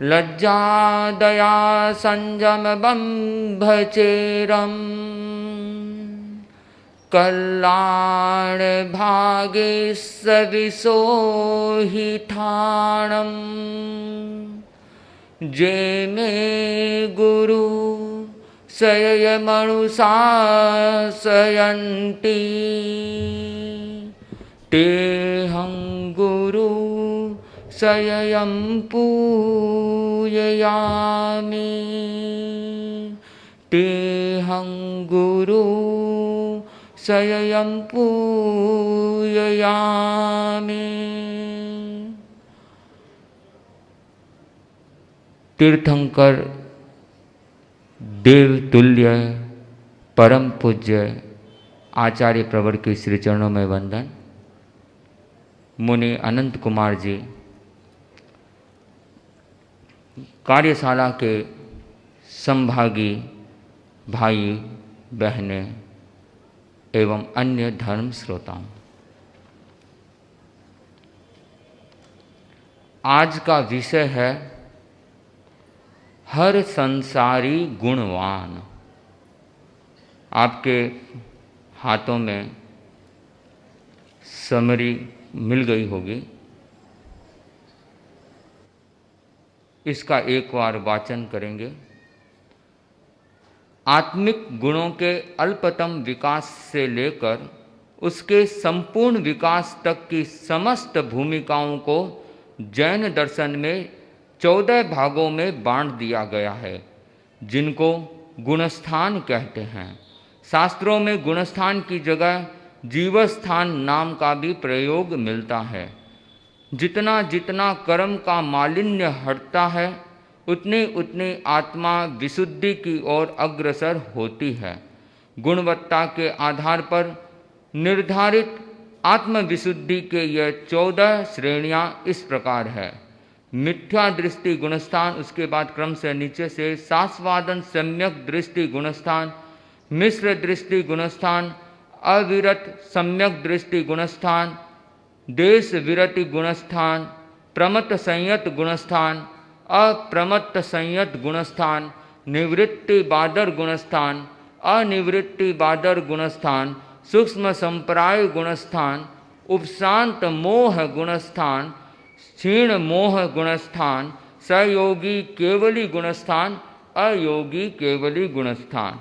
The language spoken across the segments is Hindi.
लज्जा दया संयम बंभचेरम कल्याण भागे सविसोहि ठाणम जे में गुरु सयय मनुषासयन्ति तेहं गुरु सययं पूजयामि तेहं गुरु सययं पूजयामि। तीर्थंकर देवतुल्य परम पूज्य आचार्य प्रवर के श्री चरणों में वंदन। मुनि अनंत कुमार जी, कार्यशाला के संभागी भाई बहनें एवं अन्य धर्म श्रोताओं, आज का विषय है हर संसारी गुणवान। आपके हाथों में समरी मिल गई होगी, इसका एक बार वाचन करेंगे। आत्मिक गुणों के अल्पतम विकास से लेकर उसके संपूर्ण विकास तक की समस्त भूमिकाओं को जैन दर्शन में 14 भागों में बांट दिया गया है, जिनको गुणस्थान कहते हैं। शास्त्रों में गुणस्थान की जगह जीवस्थान नाम का भी प्रयोग मिलता है। जितना जितना कर्म का मालिन्य हटता है, उतनी उतनी आत्मा विशुद्धि की ओर अग्रसर होती है। गुणवत्ता के आधार पर निर्धारित आत्मविशुद्धि के ये 14 श्रेणियां इस प्रकार है। मिथ्या दृष्टि गुणस्थान, उसके बाद क्रम से नीचे से शास्वादन सम्यक दृष्टि गुणस्थान, मिश्र दृष्टि गुणस्थान, अविरत सम्यक दृष्टि गुणस्थान, देश विरति गुणस्थान, प्रमत्त संयत गुणस्थान, अप्रमत्त संयत गुणस्थान, निवृत्ति बादर गुणस्थान, अनिवृत्ति बादर गुणस्थान, सूक्ष्म संप्राय गुणस्थान, उपशांत मोह गुणस्थान, क्षीण मोह गुणस्थान, सयोगी केवली गुणस्थान, अयोगी केवली गुणस्थान।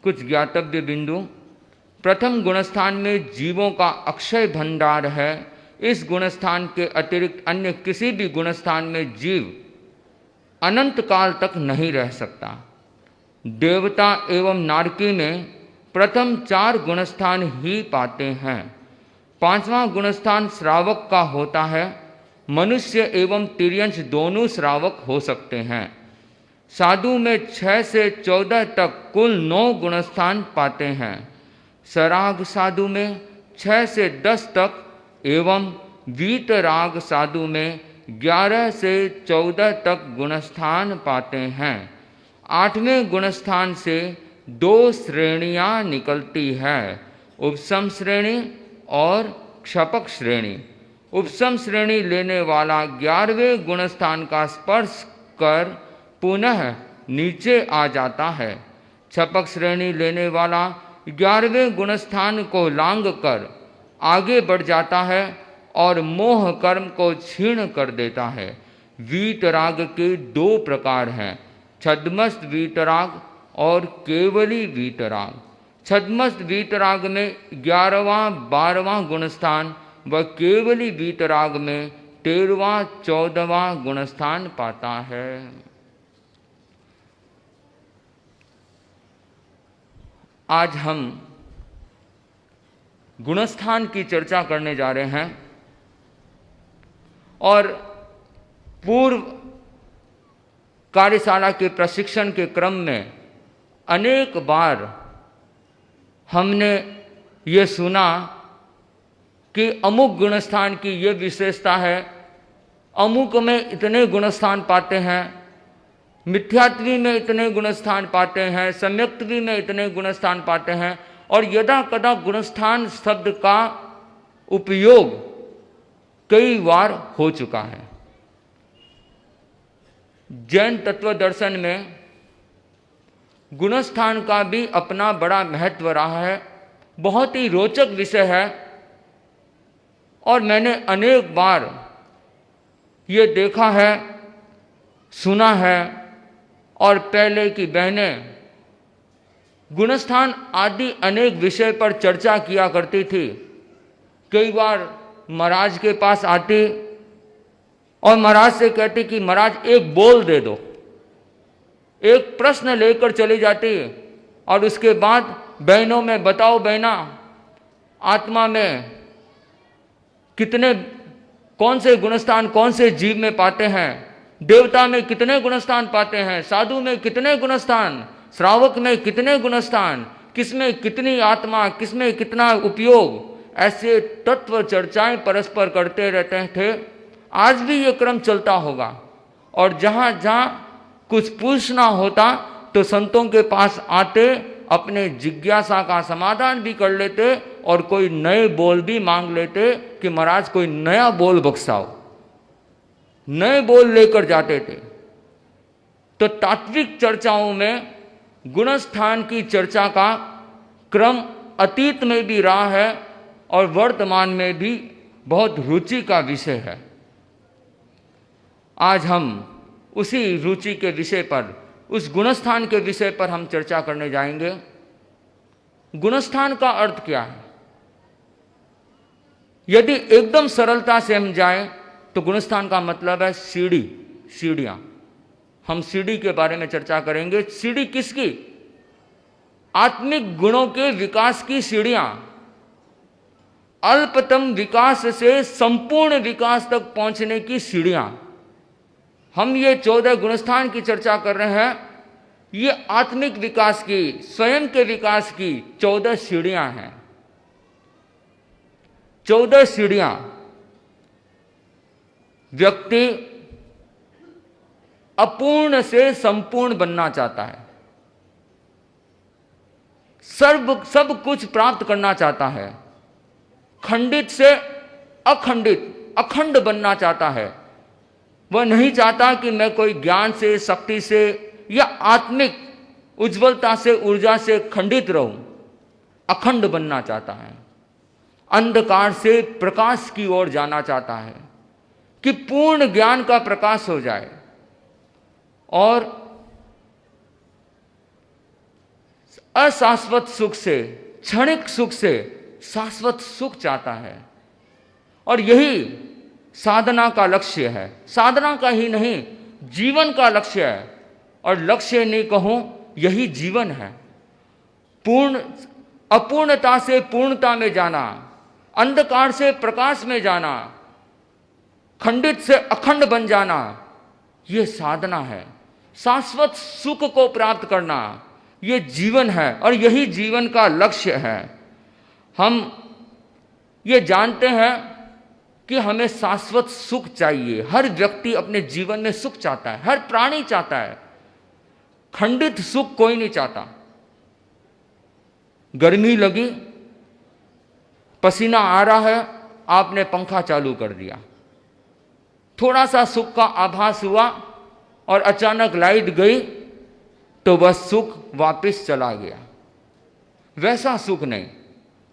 कुछ ज्ञातव्य बिंदु। प्रथम गुणस्थान में जीवों का अक्षय भंडार है। इस गुणस्थान के अतिरिक्त अन्य किसी भी गुणस्थान में जीव अनंत काल तक नहीं रह सकता। देवता एवं नारकी में प्रथम 4 गुणस्थान ही पाते हैं। 5वां गुणस्थान श्रावक का होता है। मनुष्य एवं तिर्यंश दोनों श्रावक हो सकते हैं। साधु में 6 से 14 तक कुल 9 गुणस्थान पाते हैं। सराग साधु में 6 से 10 तक एवं वीतराग साधु में 11 से 14 तक गुणस्थान पाते हैं। 8वें गुणस्थान से 2 श्रेणियां निकलती है, उपशम श्रेणी और क्षपक श्रेणी। उपशम श्रेणी लेने वाला 11वें गुणस्थान का स्पर्श कर पुनः नीचे आ जाता है। क्षपक श्रेणी लेने वाला 11वें गुणस्थान को लांघ कर आगे बढ़ जाता है और मोह कर्म को क्षीण कर देता है। वीतराग के 2 प्रकार हैं, छद्मस्त वीतराग और केवली वीतराग। छद्मस्त वीतराग में 11वां 12वां गुणस्थान व केवली वीतराग में 13वां 14वां गुणस्थान पाता है। आज हम गुणस्थान की चर्चा करने जा रहे हैं और पूर्व कार्यशाला के प्रशिक्षण के क्रम में अनेक बार हमने ये सुना कि अमुक गुणस्थान की ये विशेषता है, अमुक में इतने गुणस्थान पाते हैं, मिथ्यात्वी में इतने गुणस्थान पाते हैं, सम्यक्त्वी में इतने गुणस्थान पाते हैं। और यदा कदा गुणस्थान शब्द का उपयोग कई बार हो चुका है। जैन तत्व दर्शन में गुणस्थान का भी अपना बड़ा महत्व रहा है, बहुत ही रोचक विषय है। और मैंने अनेक बार ये देखा है, सुना है, और पहले की बहनें गुणस्थान आदि अनेक विषय पर चर्चा किया करती थी। कई बार महाराज के पास आती और महाराज से कहती कि महाराज एक बोल दे दो, एक प्रश्न लेकर चली जाती, और उसके बाद बहनों में बताओ बहना, आत्मा में कितने, कौन से गुणस्थान कौन से जीव में पाते हैं, देवता में कितने गुणस्थान पाते हैं, साधु में कितने गुणस्थान, श्रावक में कितने गुणस्थान, किसमें कितनी आत्मा, किसमें कितना उपयोग, ऐसे तत्व चर्चाएं परस्पर करते रहते थे। आज भी ये क्रम चलता होगा। और जहाँ जहाँ कुछ पूछना होता तो संतों के पास आते, अपने जिज्ञासा का समाधान भी कर लेते और कोई नए बोल भी मांग लेते कि महाराज कोई नया बोल बख्शाओ, नए बोल लेकर जाते थे। तो तात्विक चर्चाओं में गुणस्थान की चर्चा का क्रम अतीत में भी रहा है और वर्तमान में भी बहुत रुचि का विषय है। आज हम उसी रुचि के विषय पर, उस गुणस्थान के विषय पर हम चर्चा करने जाएंगे। गुणस्थान का अर्थ क्या है? यदि एकदम सरलता से हम जाएं तो गुणस्थान का मतलब है सीढ़ी, सीढ़ियां। हम सीढ़ी के बारे में चर्चा करेंगे। सीढ़ी किसकी? आत्मिक गुणों के विकास की सीढ़ियां। अल्पतम विकास से संपूर्ण विकास तक पहुंचने की सीढ़ियां। हम ये 14 गुणस्थान की चर्चा कर रहे हैं। ये आत्मिक विकास की, स्वयं के विकास की 14 सीढ़ियां हैं। 14 सीढ़ियां। व्यक्ति अपूर्ण से संपूर्ण बनना चाहता है, सब कुछ प्राप्त करना चाहता है, खंडित से अखंडित, अखंड बनना चाहता है। वह नहीं चाहता कि मैं कोई ज्ञान से, शक्ति से या आत्मिक उज्ज्वलता से, ऊर्जा से खंडित रहूं। अखंड बनना चाहता है। अंधकार से प्रकाश की ओर जाना चाहता है कि पूर्ण ज्ञान का प्रकाश हो जाए। और अशाश्वत सुख से, क्षणिक सुख से शाश्वत सुख चाहता है। और यही साधना का लक्ष्य है। साधना का ही नहीं, जीवन का लक्ष्य है। और लक्ष्य नहीं कहूं, यही जीवन है। अपूर्णता से पूर्णता में जाना, अंधकार से प्रकाश में जाना, खंडित से अखंड बन जाना, यह साधना है। शाश्वत सुख को प्राप्त करना, यह जीवन है और यही जीवन का लक्ष्य है। हम ये जानते हैं कि हमें शाश्वत सुख चाहिए। हर व्यक्ति अपने जीवन में सुख चाहता है, हर प्राणी चाहता है। खंडित सुख कोई नहीं चाहता। गर्मी लगी, पसीना आ रहा है, आपने पंखा चालू कर दिया, थोड़ा सा सुख का आभास हुआ और अचानक लाइट गई तो वह सुख वापस चला गया। वैसा सुख नहीं,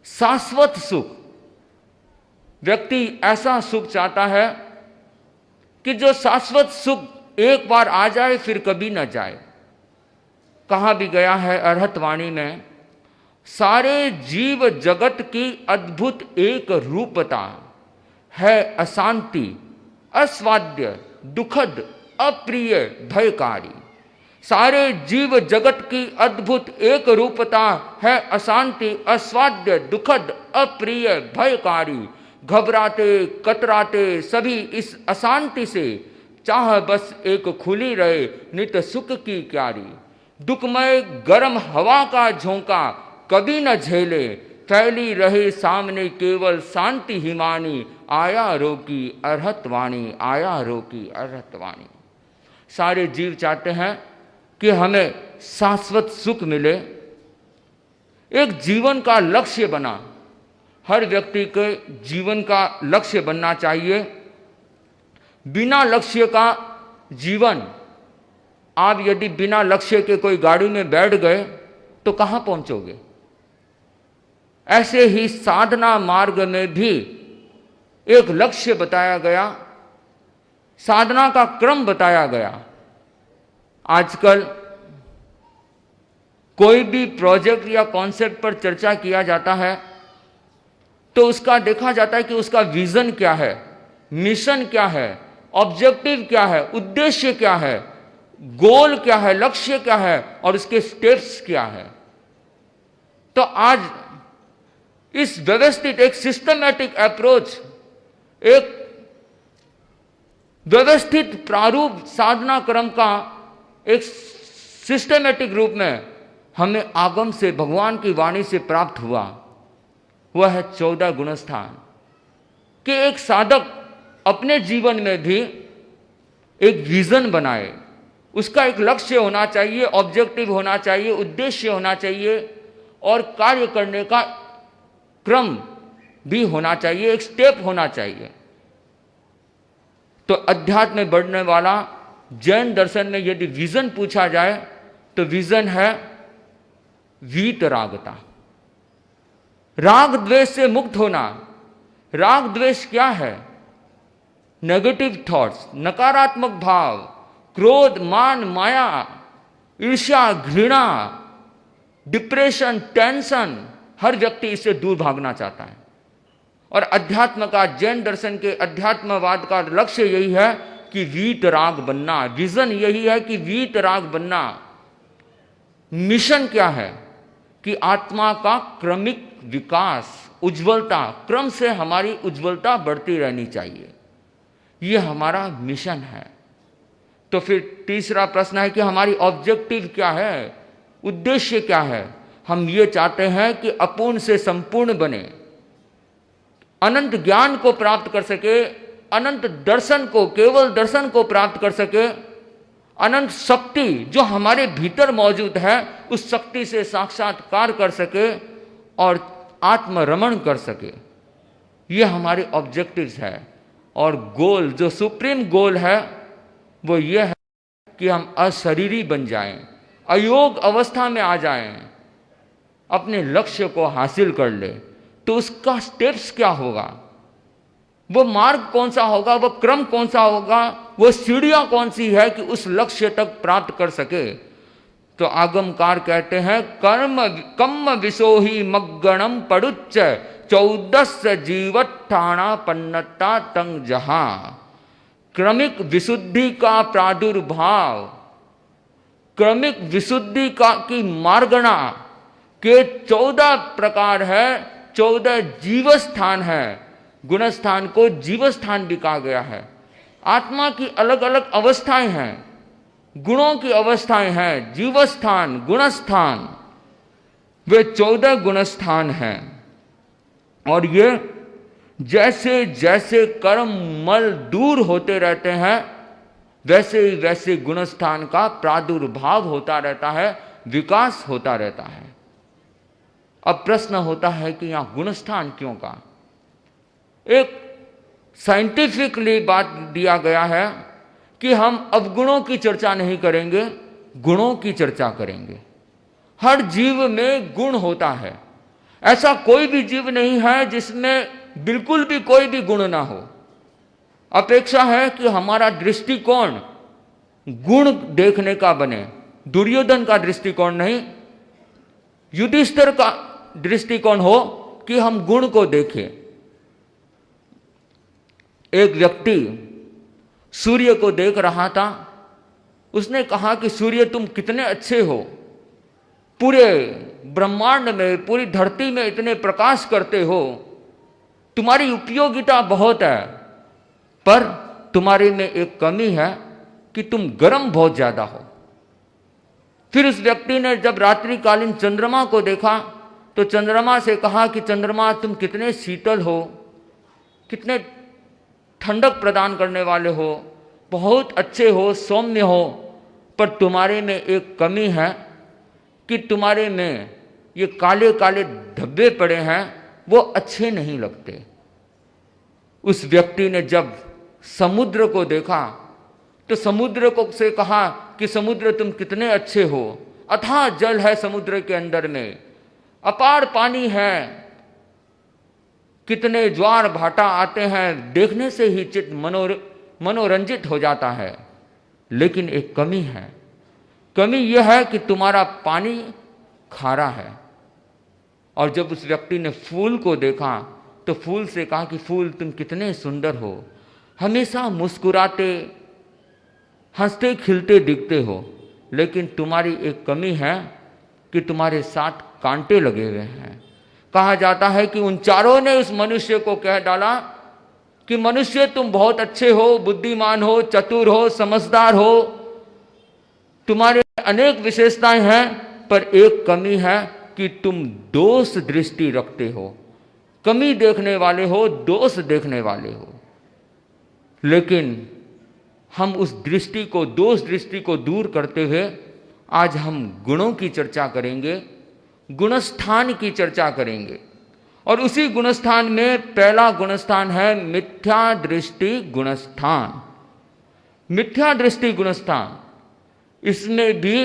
शाश्वत सुख। व्यक्ति ऐसा सुख चाहता है कि जो शाश्वत सुख एक बार आ जाए फिर कभी न जाए। कहा भी गया है अरहतवाणी में, सारे जीव जगत की अद्भुत एक रूपता है अशांति, अस्वाद्य, दुखद, अप्रिय, भयकारी। सारे जीव जगत की अद्भुत एक रूपता है अशांति, अस्वाद्य, दुखद, अप्रिय, भयकारी। घबराते कतराते सभी इस अशांति से, चाह बस एक खुली रहे नित सुख की क्यारी। दुखमय गर्म हवा का झोंका कभी न झेले, फैली रहे सामने केवल शांति हिमानी। आया रोकी अरहतवाणी, आया रोकी अरहतवाणी। सारे जीव चाहते हैं कि हमें शाश्वत सुख मिले, एक जीवन का लक्ष्य बना। हर व्यक्ति के जीवन का लक्ष्य बनना चाहिए। बिना लक्ष्य का जीवन आप यदि बिना लक्ष्य के कोई गाड़ी में बैठ गए तो कहाँ पहुंचोगे। ऐसे ही साधना मार्ग में भी एक लक्ष्य बताया गया, साधना का क्रम बताया गया। आजकल कोई भी प्रोजेक्ट या कॉन्सेप्ट पर चर्चा किया जाता है तो उसका देखा जाता है कि उसका विजन क्या है, मिशन क्या है, ऑब्जेक्टिव क्या है, उद्देश्य क्या है, गोल क्या है, लक्ष्य क्या है और उसके स्टेप्स क्या है। तो आज इस व्यवस्थित एक सिस्टमैटिक अप्रोच, एक व्यवस्थित प्रारूप साधना क्रम का एक सिस्टमैटिक रूप में हमें आगम से, भगवान की वाणी से प्राप्त हुआ। वह है 14 गुणस्थान कि एक साधक अपने जीवन में भी एक विजन बनाए, उसका एक लक्ष्य होना चाहिए, ऑब्जेक्टिव होना चाहिए, उद्देश्य होना चाहिए और कार्य करने का क्रम भी होना चाहिए, एक स्टेप होना चाहिए। तो अध्यात्म में बढ़ने वाला जैन दर्शन में यदि विजन पूछा जाए तो विजन है वीतरागता, राग द्वेष से मुक्त होना। राग द्वेष क्या है? नेगेटिव थॉट्स, नकारात्मक भाव, क्रोध, मान, माया, ईर्ष्या, घृणा, डिप्रेशन, टेंशन, हर व्यक्ति इससे दूर भागना चाहता है। और अध्यात्म का, जैन दर्शन के अध्यात्मवाद का लक्ष्य यही है कि वीतराग बनना, विजन यही है कि वीतराग बनना। मिशन क्या है? कि आत्मा का क्रमिक विकास, उज्ज्वलता, क्रम से हमारी उज्ज्वलता बढ़ती रहनी चाहिए, यह हमारा मिशन है। तो फिर तीसरा प्रश्न है कि हमारी ऑब्जेक्टिव क्या है, उद्देश्य क्या है? हम ये चाहते हैं कि अपूर्ण से संपूर्ण बने, अनंत ज्ञान को प्राप्त कर सके, अनंत दर्शन को, केवल दर्शन को प्राप्त कर सके, अनंत शक्ति जो हमारे भीतर मौजूद है उस शक्ति से साक्षात्कार कर सके और आत्मरमण कर सके। ये हमारे ऑब्जेक्टिव्स है। और गोल, जो सुप्रीम गोल है वो ये है कि हम अशरीरी बन जाएं, अयोग अवस्था में आ जाएं, अपने लक्ष्य को हासिल कर ले। तो उसका स्टेप्स क्या होगा, वो मार्ग कौन सा होगा, वो क्रम कौन सा होगा, वो सीढ़ियां कौन सी है कि उस लक्ष्य तक प्राप्त कर सके। तो आगमकार कहते हैं कर्म कम्म विशोही मग्गणम पड़ुच्च 14 जीवत्थाना पन्नता तंग जहां। क्रमिक विशुद्धि का प्रादुर्भाव, क्रमिक विशुद्धि का की मार्गणा के 14 प्रकार है, 14 जीवस्थान है। गुणस्थान को जीवस्थान भी कहा गया है। आत्मा की अलग अलग अवस्थाएं हैं, गुणों की अवस्थाएं हैं, जीवस्थान, गुणस्थान, वे 14 गुणस्थान हैं। और ये जैसे जैसे कर्म मल दूर होते रहते हैं वैसे ही वैसे गुणस्थान का प्रादुर्भाव होता रहता है, विकास होता रहता है। अब प्रश्न होता है कि यहां गुणस्थान क्यों का? एक साइंटिफिकली बात दिया गया है कि हम अवगुणों की चर्चा नहीं करेंगे, गुणों की चर्चा करेंगे। हर जीव में गुण होता है, ऐसा कोई भी जीव नहीं है जिसमें बिल्कुल भी कोई भी गुण ना हो। अपेक्षा है कि हमारा दृष्टिकोण गुण देखने का बने, दुर्योधन का दृष्टिकोण नहीं, युधिष्ठिर का दृष्टिकोण हो कि हम गुण को देखें। एक व्यक्ति सूर्य को देख रहा था, उसने कहा कि सूर्य तुम कितने अच्छे हो, पूरे ब्रह्मांड में, पूरी धरती में इतने प्रकाश करते हो, तुम्हारी उपयोगिता बहुत है, पर तुम्हारे में एक कमी है कि तुम गर्म बहुत ज्यादा हो। फिर उस व्यक्ति ने जब रात्रिकालीन चंद्रमा को देखा तो चंद्रमा से कहा कि चंद्रमा तुम कितने शीतल हो, कितने ठंडक प्रदान करने वाले हो, बहुत अच्छे हो, सौम्य हो, पर तुम्हारे में एक कमी है कि तुम्हारे में ये काले काले धब्बे पड़े हैं, वो अच्छे नहीं लगते। उस व्यक्ति ने जब समुद्र को देखा तो समुद्र को से कहा कि समुद्र तुम कितने अच्छे हो, अथाह जल है समुद्र के अंदर में, अपार पानी है, कितने ज्वार भाटा आते हैं, देखने से ही चित्त मनोरंजित हो जाता है। लेकिन एक कमी है, कमी यह है कि तुम्हारा पानी खारा है। और जब उस व्यक्ति ने फूल को देखा तो फूल से कहा कि फूल तुम कितने सुंदर हो, हमेशा मुस्कुराते हंसते खिलते दिखते हो, लेकिन तुम्हारी एक कमी है कि तुम्हारे साथ कांटे लगे हुए हैं। कहा जाता है कि उन चारों ने उस मनुष्य को कह डाला कि मनुष्य तुम बहुत अच्छे हो, बुद्धिमान हो, चतुर हो, समझदार हो, तुम्हारे अनेक विशेषताएं हैं, पर एक कमी है कि तुम दोष दृष्टि रखते हो, कमी देखने वाले हो, दोष देखने वाले हो। लेकिन हम उस दृष्टि को, दोष दृष्टि को दूर करते हुए आज हम गुणों की चर्चा करेंगे, गुणस्थान की चर्चा करेंगे। और उसी गुणस्थान में पहला गुणस्थान है मिथ्या दृष्टि गुणस्थान। मिथ्या दृष्टि गुणस्थान, इसमें भी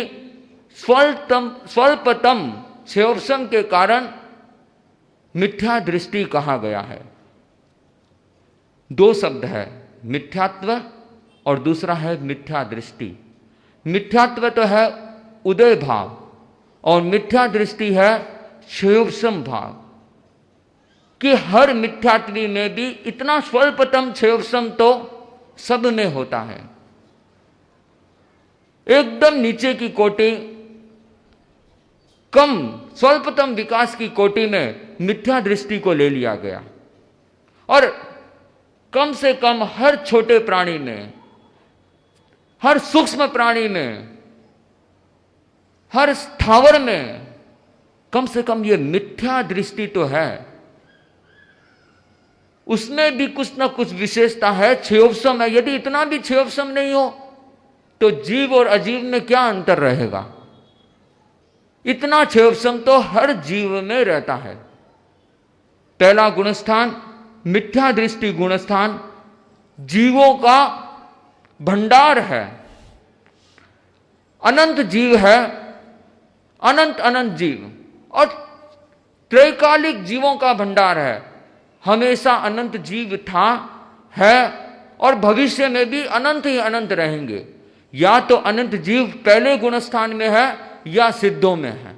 स्वल्पतम क्षयोपशम के कारण मिथ्या दृष्टि कहा गया है। दो शब्द है, मिथ्यात्व और दूसरा है मिथ्या दृष्टि। मिथ्यात्व तो है उदय भाव और मिथ्या दृष्टि है क्षयोपशम भाव, कि हर मिथ्यात्वी में भी इतना स्वल्पतम क्षयोपशम तो सब में होता है। एकदम नीचे की कोटि, कम स्वल्पतम विकास की कोटि में मिथ्या दृष्टि को ले लिया गया। और कम से कम हर छोटे प्राणी में, हर सूक्ष्म प्राणी में, हर स्थावर में कम से कम ये मिथ्या दृष्टि तो है, उसमें भी कुछ ना कुछ विशेषता है, क्षयोपशम है। यदि इतना भी क्षयोपशम नहीं हो तो जीव और अजीव में क्या अंतर रहेगा? इतना क्षयोपशम तो हर जीव में रहता है। पहला गुणस्थान मिथ्या दृष्टि गुणस्थान जीवों का भंडार है, अनंत जीव है, अनंत अनंत जीव और त्रैकालिक जीवों का भंडार है। हमेशा अनंत जीव था, है और भविष्य में भी अनंत ही अनंत रहेंगे। या तो अनंत जीव पहले गुणस्थान में है या सिद्धों में है,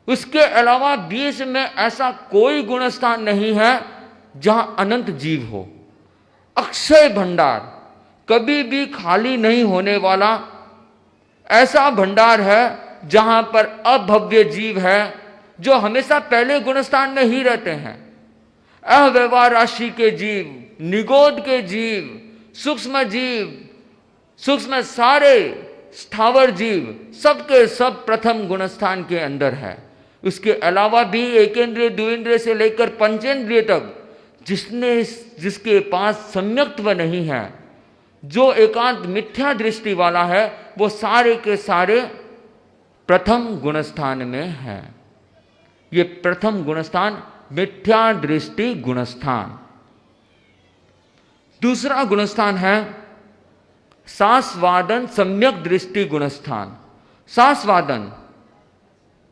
उसके अलावा बीच में ऐसा कोई गुणस्थान नहीं है जहां अनंत जीव हो। अक्षय भंडार, कभी भी खाली नहीं होने वाला ऐसा भंडार है जहां पर अभव्य जीव है जो हमेशा पहले गुणस्थान में ही रहते हैं। अव्यवहार राशि के जीव, निगोद के जीव, सूक्ष्म जीव, सूक्ष्म सारे स्थावर जीव, सबके सब प्रथम गुणस्थान के अंदर है। उसके अलावा भी एकेंद्रिय द्विंद्रिय से लेकर पंचेंद्रिय तक जिसके पास सम्यक्त्व नहीं है, जो एकांत मिथ्या दृष्टि वाला है, वो सारे के सारे प्रथम गुणस्थान में है। ये प्रथम गुणस्थान मिथ्या दृष्टि गुणस्थान। दूसरा गुणस्थान है सास्वादन सम्यक दृष्टि गुणस्थान।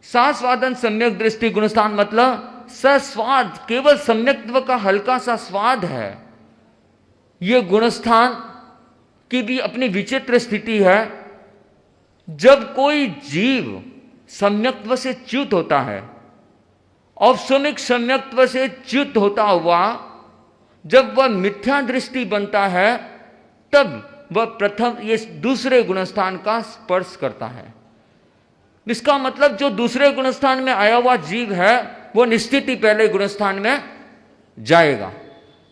सास्वादन सम्यक दृष्टि गुणस्थान मतलब सस्वाद, केवल सम्यक्त्व का हल्का सा स्वाद है। यह गुणस्थान की भी अपनी विचित्र स्थिति है। जब कोई जीव सम्यक्त्व से च्युत होता है, औपसमिक सम्यक्त्व से च्युत होता हुआ जब वह मिथ्या दृष्टि बनता है, तब वह प्रथम ये दूसरे गुणस्थान का स्पर्श करता है। इसका मतलब जो दूसरे गुणस्थान में आया हुआ जीव है वो निश्चित ही पहले गुणस्थान में जाएगा,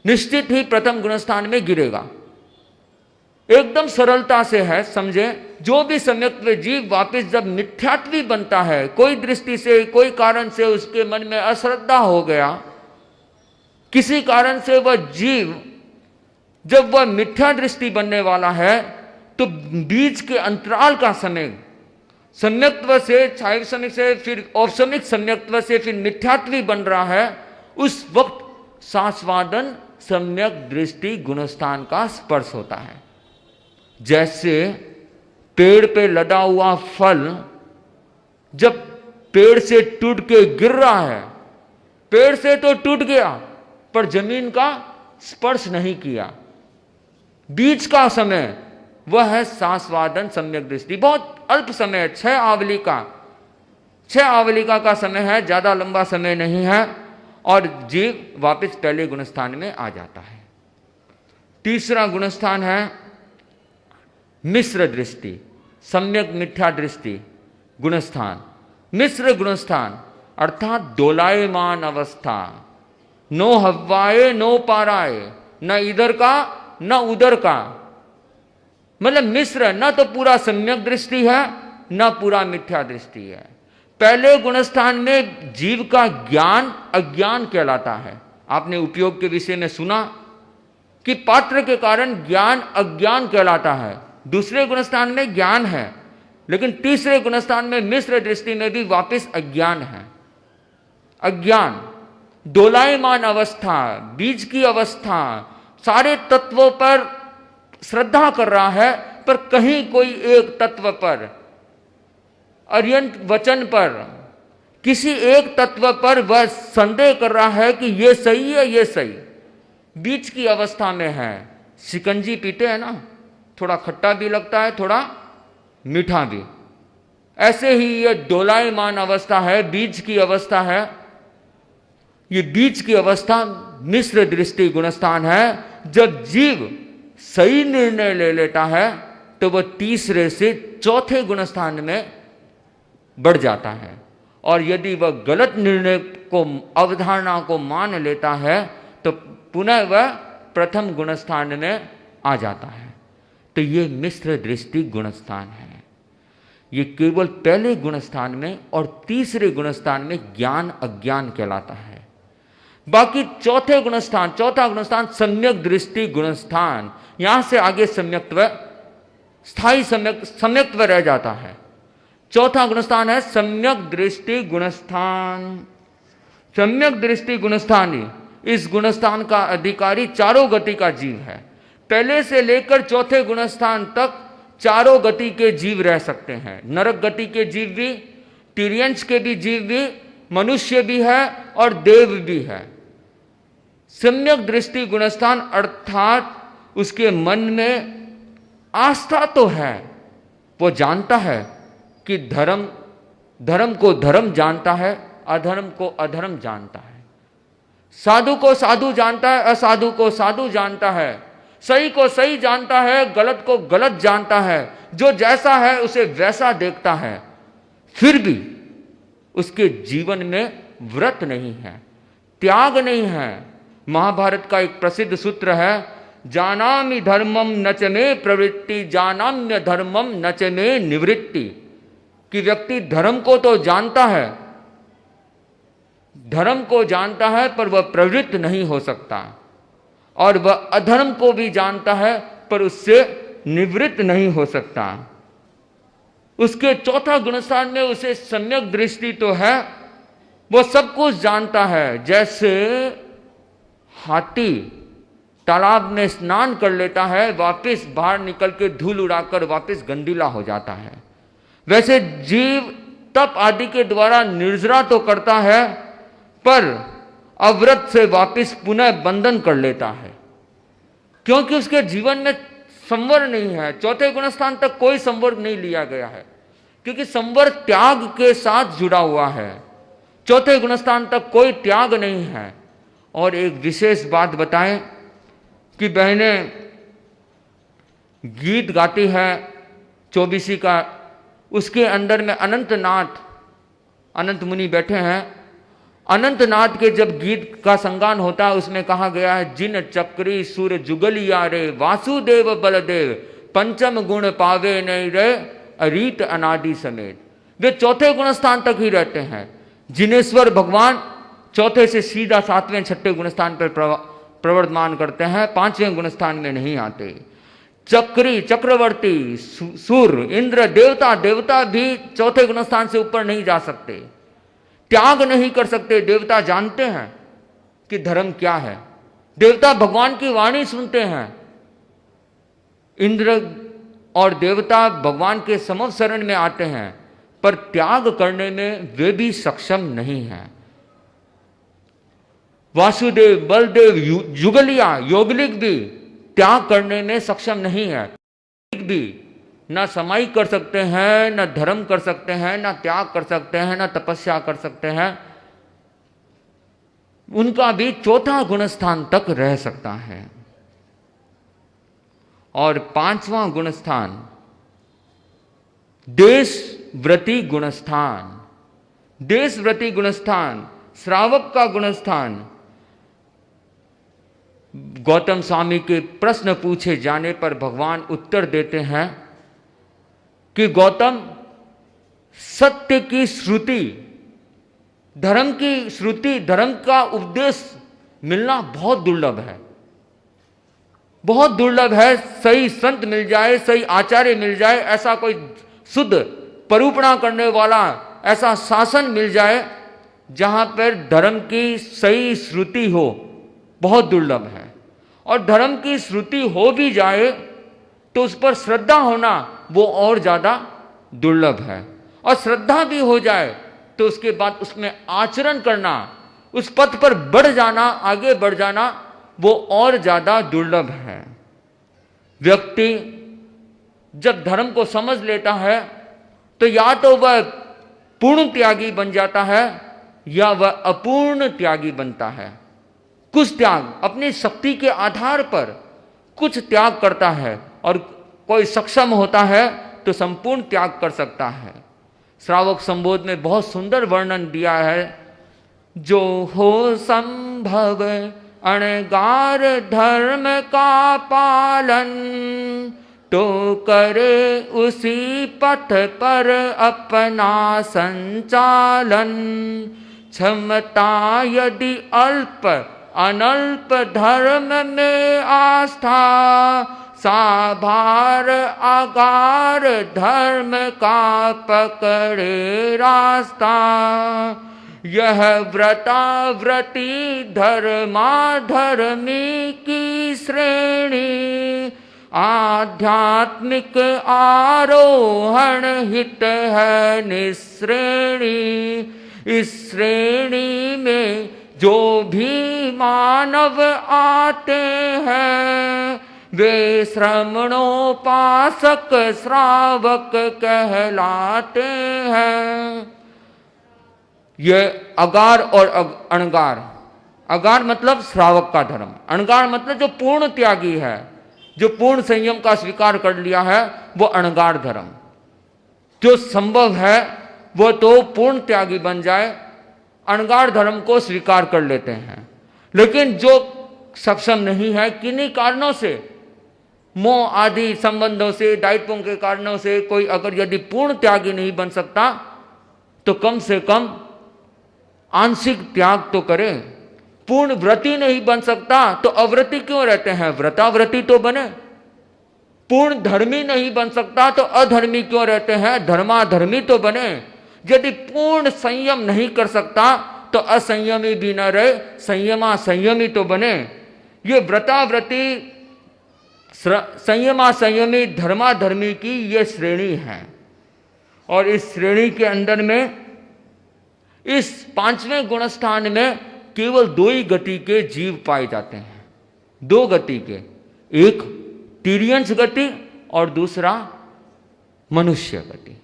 निश्चित ही प्रथम गुणस्थान में गिरेगा। एकदम सरलता से है, समझे। जो भी सम्यक्त्व जीव वापस जब मिथ्यात्वी बनता है, कोई दृष्टि से, कोई कारण से उसके मन में अश्रद्धा हो गया, किसी कारण से वह जीव जब वह मिथ्या दृष्टि बनने वाला है, तो बीच के अंतराल का समय, सम्यक्त्व से, छायासमिक से, फिर औपसमिक सम्यक्त्व से फिर मिथ्यात्वी बन रहा है, उस वक्त सास्वादन सम्यक दृष्टि गुणस्थान का स्पर्श होता है। जैसे पेड़ पे लदा हुआ फल जब पेड़ से टूट के गिर रहा है, पेड़ से तो टूट गया पर जमीन का स्पर्श नहीं किया। बीच का समय वह है सास्वादन सम्यक दृष्टि। बहुत अल्प समय, 6 आवलिका का समय है, ज्यादा लंबा समय नहीं है, और जीव वापस पहले गुणस्थान में आ जाता है। तीसरा गुणस्थान है मिश्र दृष्टि, सम्यक मिथ्या दृष्टि गुणस्थान। मिश्र गुणस्थान अर्थात दोलायमान अवस्था, नो हवाए नो पाराए, न इधर का न उधर का, मतलब मिश्र, न तो पूरा सम्यक दृष्टि है न पूरा मिथ्या दृष्टि है। पहले गुणस्थान में जीव का ज्ञान अज्ञान कहलाता है। आपने उपयोग के विषय में सुना कि पात्र के कारण ज्ञान अज्ञान कहलाता है। दूसरे गुणस्थान में ज्ञान है, लेकिन तीसरे गुणस्थान में मिश्र दृष्टि में भी वापस अज्ञान है। अज्ञान, दोलायमान अवस्था, बीज की अवस्था, सारे तत्वों पर श्रद्धा कर रहा है पर कहीं कोई एक तत्व पर, अर्यंत वचन पर, किसी एक तत्व पर वह संदेह कर रहा है कि ये सही है ये सही। बीच की अवस्था में है। शिकंजी पीते हैं ना, थोड़ा खट्टा भी लगता है थोड़ा मीठा भी, ऐसे ही ये दोलायमान अवस्था है, बीज की अवस्था है। ये बीज की अवस्था मिश्र दृष्टि गुणस्थान है। जब जीव सही निर्णय ले लेता है तो वह तीसरे से चौथे गुणस्थान में बढ़ जाता है, और यदि वह गलत निर्णय को, अवधारणा को मान लेता है तो पुनः वह प्रथम गुणस्थान में आ जाता है। तो ये मिश्र दृष्टि गुणस्थान है। ये केवल पहले गुणस्थान में और तीसरे गुणस्थान में ज्ञान अज्ञान कहलाता है। बाकी चौथा गुणस्थान सम्यक दृष्टि गुणस्थान, यहां से आगे सम्यक्त्व, स्थायी सम्यक्त्व रह जाता है। चौथा गुणस्थान है सम्यक दृष्टि गुणस्थान। सम्यक दृष्टि गुणस्थान, इस गुणस्थान का अधिकारी चारों गति का जीव है। पहले से लेकर चौथे गुणस्थान तक चारों गति के जीव रह सकते हैं। नरक गति के जीव भी, तिर्यंश के भी जीव भी, मनुष्य भी है और देव भी है। सम्यक दृष्टि गुणस्थान अर्थात उसके मन में आस्था तो है, वो जानता है कि धर्म को धर्म जानता है, अधर्म को अधर्म जानता है, साधु को साधु जानता है, असाधु को साधु जानता है, सही को सही जानता है, गलत को गलत जानता है, जो जैसा है उसे वैसा देखता है। फिर भी उसके जीवन में व्रत नहीं है, त्याग नहीं है। महाभारत का एक प्रसिद्ध सूत्र है, जानामि धर्मम न च मे प्रवृत्ति, जानाम्य धर्मम न च मे निवृत्ति, कि व्यक्ति धर्म को तो जानता है, धर्म को जानता है पर वह प्रवृत्त नहीं हो सकता, और वह अधर्म को भी जानता है पर उससे निवृत्त नहीं हो सकता। उसके चौथा गुणस्थान में उसे सम्यक दृष्टि तो है, वो सब कुछ जानता है। जैसे हाथी तालाब में स्नान कर लेता है, वापस बाहर निकल के धूल उड़ाकर वापस गंदीला हो जाता है, वैसे जीव तप आदि के द्वारा निर्जरा तो करता है पर अव्रत से वापस पुनः बंधन कर लेता है, क्योंकि उसके जीवन में संवर नहीं है। चौथे गुणस्थान तक कोई संवर नहीं लिया गया है, क्योंकि संवर त्याग के साथ जुड़ा हुआ है। चौथे गुणस्थान तक कोई त्याग नहीं है। और एक विशेष बात बताएं कि बहनें गीत गाती है 24 का, उसके अंदर में अनंत मुनि बैठे हैं। अनंतनाथ के जब गीत का संगान होता है उसमें कहा गया है, जिन चक्री सुर जुगलिया रे वासुदेव बलदेव, पंचम गुण पावे नहीं रे अरीत अनादि समेत। वे चौथे गुणस्थान तक ही रहते हैं। जिनेश्वर भगवान चौथे से सीधा 7वें 6ठे गुणस्थान पर प्रवर्तमान करते हैं, 5वें गुणस्थान में नहीं आते। चक्री, चक्रवर्ती, सूर, इंद्र, देवता भी चौथे गुणस्थान से ऊपर नहीं जा सकते, त्याग नहीं कर सकते। देवता जानते हैं कि धर्म क्या है, देवता भगवान की वाणी सुनते हैं। इंद्र और देवता भगवान के समव शरण में आते हैं, पर त्याग करने में वे भी सक्षम नहीं हैं। वासुदेव, बलदेव, जुगलिया, योगलिक भी त्याग करने में सक्षम नहीं है। भी ना समाई कर सकते हैं, ना धर्म कर सकते हैं, ना त्याग कर सकते हैं, ना तपस्या कर सकते हैं। उनका भी चौथा गुणस्थान तक रह सकता है। और पांचवां गुणस्थान देशव्रती गुणस्थान। देशव्रती गुणस्थान, श्रावक का गुणस्थान। गौतम स्वामी के प्रश्न पूछे जाने पर भगवान उत्तर देते हैं कि गौतम, सत्य की श्रुति, धर्म की श्रुति, धर्म का उपदेश मिलना बहुत दुर्लभ है, बहुत दुर्लभ है। सही संत मिल जाए, सही आचार्य मिल जाए, ऐसा कोई शुद्ध परूपणा करने वाला ऐसा शासन मिल जाए जहां पर धर्म की सही श्रुति हो, बहुत दुर्लभ है। और धर्म की श्रुति हो भी जाए तो उस पर श्रद्धा होना वो और ज्यादा दुर्लभ है। और श्रद्धा भी हो जाए तो उसके बाद उसमें आचरण करना, उस पथ पर बढ़ जाना, आगे बढ़ जाना, वो और ज्यादा दुर्लभ है। व्यक्ति जब धर्म को समझ लेता है तो या तो वह पूर्ण त्यागी बन जाता है या वह अपूर्ण त्यागी बनता है। कुछ त्याग अपनी शक्ति के आधार पर कुछ त्याग करता है, और कोई सक्षम होता है तो संपूर्ण त्याग कर सकता है। श्रावक संबोध में बहुत सुंदर वर्णन दिया है, जो हो संभव अणगार धर्म का पालन, तो करे उसी पथ पर अपना संचालन। क्षमता यदि अल्प अनल्प धर्म में आस्था, साभार आगार धर्म का पकड़े रास्ता। यह व्रताव्रती धर्माधर्मी की श्रेणी, आध्यात्मिक आरोहण हित है निश्रेणी। इस श्रेणी में जो भी मानव आते हैं, वे श्रमणोपासक श्रावक कहलाते हैं। ये अगार और अणगार। अगार मतलब श्रावक का धर्म, अणगार मतलब जो पूर्ण त्यागी है, जो पूर्ण संयम का स्वीकार कर लिया है, वो अणगार धर्म। जो संभव है वो तो पूर्ण त्यागी बन जाए, अणगार धर्म को स्वीकार कर लेते हैं। लेकिन जो सक्षम नहीं है, किन्हीं कारणों से, मोह आदि संबंधों से, दायित्वों के कारणों से, कोई अगर यदि पूर्ण त्यागी नहीं बन सकता तो कम से कम आंशिक त्याग तो करे। पूर्ण व्रती नहीं बन सकता तो अव्रती क्यों रहते हैं, व्रताव्रती तो बने। पूर्ण धर्मी नहीं बन सकता तो अधर्मी क्यों रहते हैं, धर्माधर्मी तो बने। यदि पूर्ण संयम नहीं कर सकता तो असंयमी भी न रहे, संयमा संयमी तो बने। ये व्रताव्रती, संयमा संयमी, धर्माधर्मी की ये श्रेणी है। और इस श्रेणी के अंदर में, इस पांचवें गुणस्थान में केवल दो ही गति के जीव पाए जाते हैं। दो गति के, एक तिर्यंश गति और दूसरा मनुष्य गति।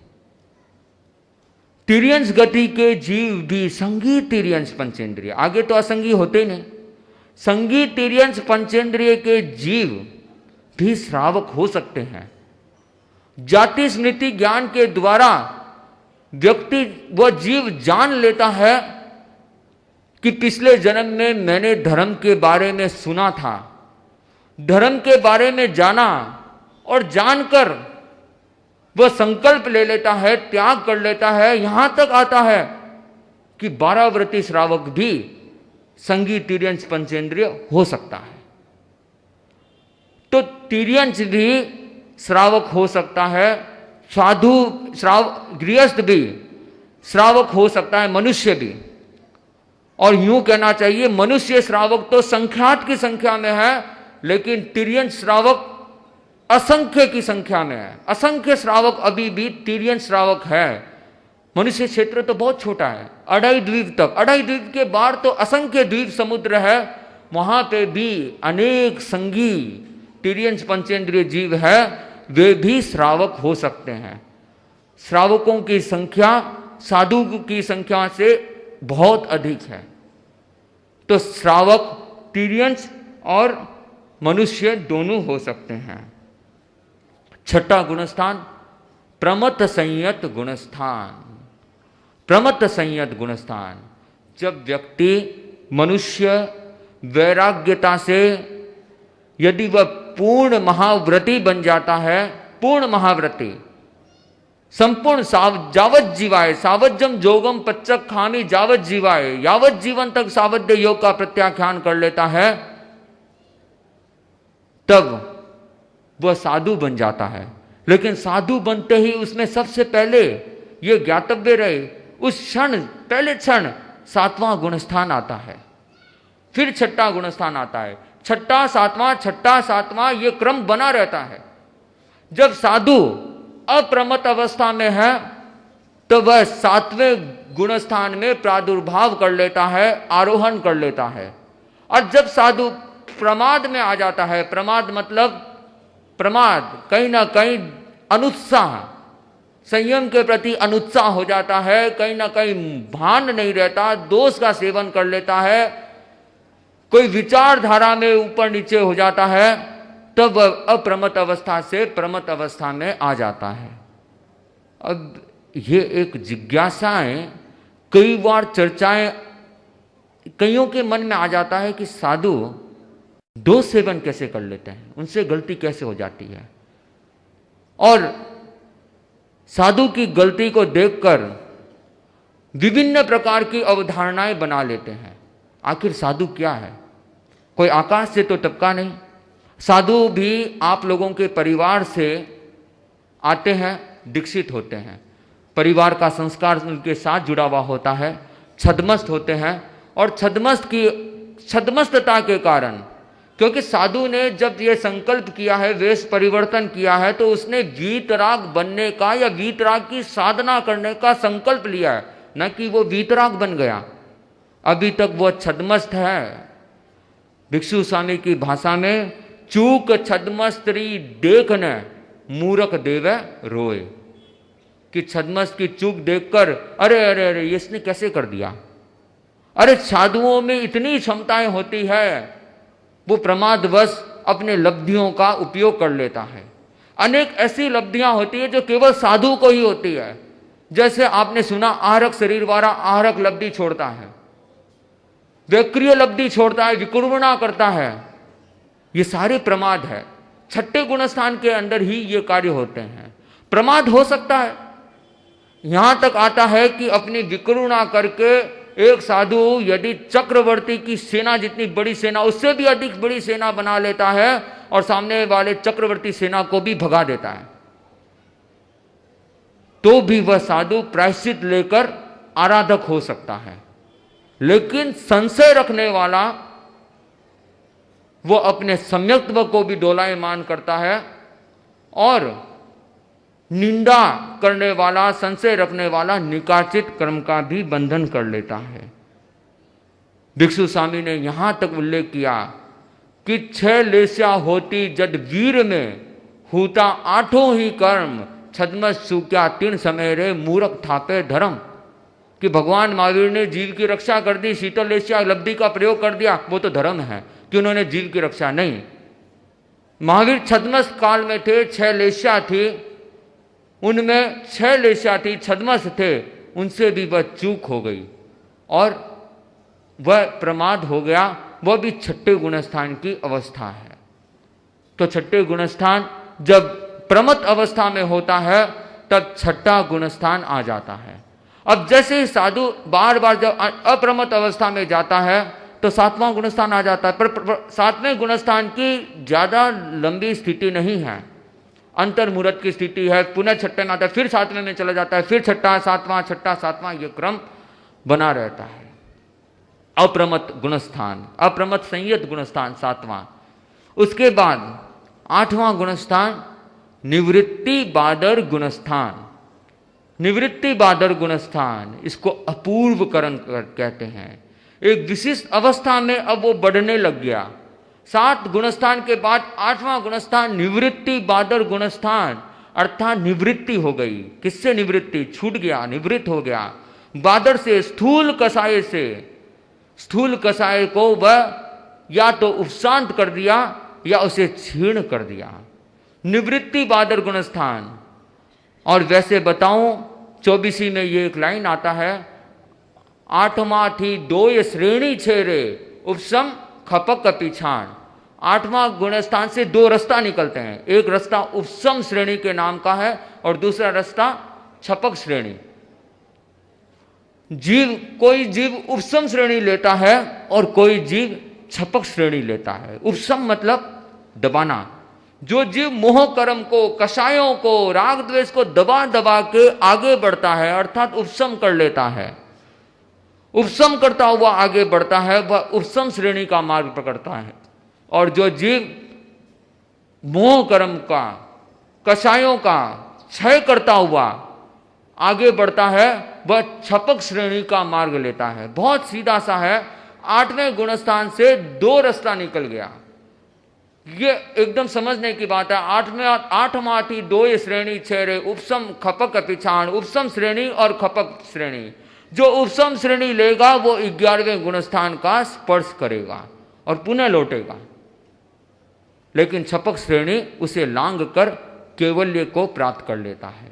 तिर्यंश गति के जीव भी संगी तिर्यंश पंचेंद्रिय, आगे तो असंगी होते नहीं, संगी तिर्यंश पंचेंद्रिय के जीव भी श्रावक हो सकते हैं। जाति स्मृति ज्ञान के द्वारा व्यक्ति, वह जीव जान लेता है कि पिछले जन्म में मैंने धर्म के बारे में सुना था, धर्म के बारे में जाना, और जानकर वह संकल्प ले लेता है, त्याग कर लेता है। यहां तक आता है कि 12 व्रती श्रावक भी संगी तिर्यंश पंचेंद्रिय हो सकता है। तो तिर्यंश भी श्रावक हो सकता है, साधु गृहस्थ भी श्रावक हो सकता है, मनुष्य भी। और यूं कहना चाहिए, मनुष्य श्रावक तो संख्यात की संख्या में है, लेकिन तिर्यंश श्रावक असंख्य की संख्या में है, असंख्य श्रावक अभी भी तिर्यन श्रावक है। मनुष्य क्षेत्र तो बहुत छोटा है, 2.5 द्वीप तक, 2.5 द्वीप के बाहर तो असंख्य द्वीप समुद्र है, वहां पे भी अनेक संगी तिर्यंस पंचेंद्रिय जीव है, वे भी श्रावक हो सकते हैं। श्रावकों की संख्या साधु की संख्या से बहुत अधिक है। तो श्रावक तिर्यंस और मनुष्य दोनों हो सकते हैं। छठा गुणस्थान प्रमत्त संयत गुणस्थान। प्रमत्त संयत गुणस्थान, जब व्यक्ति मनुष्य वैराग्यता से यदि वह पूर्ण महाव्रती बन जाता है, पूर्ण महाव्रती, संपूर्ण जावत जीवाय सावज्जम जोगम पच्चक खामी जावत जीवाय, यावत जीवन तक सावध्य योग का प्रत्याख्यान कर लेता है, तब वह साधु बन जाता है। लेकिन साधु बनते ही उसमें सबसे पहले यह ज्ञातव्य रहे, उस क्षण, पहले क्षण 7वां गुणस्थान आता है, फिर छठा गुणस्थान आता है, छठा सातवां ये क्रम बना रहता है। जब साधु अप्रमत्त अवस्था में है तो वह 7वें गुणस्थान में प्रादुर्भाव कर लेता है, आरोहण कर लेता है। और जब साधु प्रमाद में आ जाता है, प्रमाद मतलब प्रमाद, कहीं ना कहीं अनुत्साह, संयम के प्रति अनुत्साह हो जाता है, कहीं ना कहीं भान नहीं रहता, दोष का सेवन कर लेता है, कोई विचारधारा में ऊपर नीचे हो जाता है, तब वह अप्रमत्त अवस्था से प्रमत्त अवस्था में आ जाता है। अब ये एक जिज्ञासाएं, कई बार चर्चाएं कईयों के मन में आ जाता है कि साधु दोष सेवन कैसे कर लेते हैं, उनसे गलती कैसे हो जाती है, और साधु की गलती को देखकर विभिन्न प्रकार की अवधारणाएं बना लेते हैं। आखिर साधु क्या है? कोई आकाश से तो टपका नहीं। साधु भी आप लोगों के परिवार से आते हैं, दीक्षित होते हैं, परिवार का संस्कार उनके साथ जुड़ा हुआ होता है, छद्मस्त होते हैं, और छद्मस्तता के कारण, क्योंकि साधु ने जब ये संकल्प किया है, वेश परिवर्तन किया है, तो उसने वीतराग बनने का या वीतराग की साधना करने का संकल्प लिया है, न कि वो वीतराग बन गया। अभी तक वो छद्मस्त है। भिक्षु स्वामी की भाषा में, चूक छद्मस्त्री देखने मूर्ख देवे रोए, कि छद्मस्त की चूक देखकर अरे अरे अरे ये इसने कैसे कर दिया। अरे साधुओं में इतनी क्षमताएं होती है, वो प्रमादवश अपने लब्धियों का उपयोग कर लेता है। अनेक ऐसी लब्धियां होती है जो केवल साधु को ही होती है। जैसे आपने सुना, आहरक शरीर वाला आहरक लब्धि छोड़ता है, व्यक्रिय लब्धि छोड़ता है, विकुर्वणा करता है, ये सारे प्रमाद है। छठे गुणस्थान के अंदर ही ये कार्य होते हैं। प्रमाद हो सकता है, यहां तक आता है कि अपनी विकुर्वणा करके एक साधु यदि चक्रवर्ती की सेना जितनी बड़ी सेना, उससे भी अधिक बड़ी सेना बना लेता है और सामने वाले चक्रवर्ती सेना को भी भगा देता है, तो भी वह साधु प्रायश्चित लेकर आराधक हो सकता है। लेकिन संशय रखने वाला, वो अपने सम्यक्त्व को भी डोलायमान करता है, और निंदा करने वाला, संशय रखने वाला निकाचित कर्म का भी बंधन कर लेता है। भिक्षु स्वामी ने यहां तक उल्लेख किया कि 6 लेस्या होती जद वीर में, होता 8 ही कर्म, छद्मस सूक्या 3 समय रे मूर्ख थापे धर्म, कि भगवान महावीर ने जीव की रक्षा कर दी, शीतल लेस्या लब्धि का प्रयोग कर दिया, वो तो धर्म है, कि उन्होंने जीव की रक्षा नहीं। महावीर छद्मस काल में थे, 6 लेस्या थी, उनमें 6 लेस्या थी, छद्मस थे, उनसे भी वह चूक हो गई और वह प्रमाद हो गया। वह भी छठे गुणस्थान की अवस्था है। तो छठे गुणस्थान जब प्रमत्त अवस्था में होता है, तब छठा गुणस्थान आ जाता है। अब जैसे ही साधु बार बार जब अप्रमत्त अवस्था में जाता है, तो 7वां गुणस्थान आ जाता है। पर 7वें गुणस्थान की ज्यादा लंबी स्थिति नहीं है, अंतर्मुहूर्त की स्थिति है, पुनः छठे में आता है, फिर 7वें में चला जाता है, फिर छठा 7वां, छठा 7वां, ये क्रम बना रहता है। अप्रमत्त गुणस्थान, अप्रमत्त संयत गुणस्थान 7वां। उसके बाद 8वां गुणस्थान निवृत्ति बादर गुणस्थान। निवृत्ति बादर गुणस्थान, इसको अपूर्व करण कहते हैं। एक विशिष्ट अवस्था में अब वो बढ़ने लग गया। 7 गुणस्थान के बाद 8वां गुणस्थान निवृत्ति बादर गुणस्थान, अर्थात निवृत्ति हो गई। किससे निवृत्ति? छूट गया, निवृत्त हो गया। बादर से, स्थूल कसाय से। स्थूल कसाय को वह या तो उपशांत कर दिया या उसे क्षीण कर दिया। निवृत्ति बादर गुणस्थान। और वैसे बताऊं, 24वीं में ये एक लाइन आता है, 8वां थी दोय श्रेणी छेरे उपशम खपक पिछाण। 8वां गुणस्थान से 2 रास्ता निकलते हैं। एक रास्ता उपशम श्रेणी के नाम का है और दूसरा रास्ता छपक श्रेणी। कोई जीव उपशम श्रेणी लेता है और कोई जीव छपक श्रेणी लेता है। उपशम मतलब दबाना। जो जीव मोह कर्म को, कषायों को, राग द्वेष को दबा दबा के आगे बढ़ता है, अर्थात उपशम कर लेता है, उपशम करता हुआ आगे बढ़ता है, वह उपशम श्रेणी का मार्ग पकड़ता है। और जो जीव मोह कर्म का, कषायों का क्षय करता हुआ आगे बढ़ता है, वह छपक श्रेणी का मार्ग लेता है। बहुत सीधा सा है। 8वें गुणस्थान से 2 रास्ता निकल गया। ये एकदम समझने की बात है। 8वां थी दोय श्रेणी छेरे उपशम खपक पिछाण। उपशम श्रेणी और खपक श्रेणी। जो उपशम श्रेणी लेगा वो 11वें गुणस्थान का स्पर्श करेगा और पुनः लौटेगा। लेकिन छपक श्रेणी उसे लांग कर केवल्य को प्राप्त कर लेता है।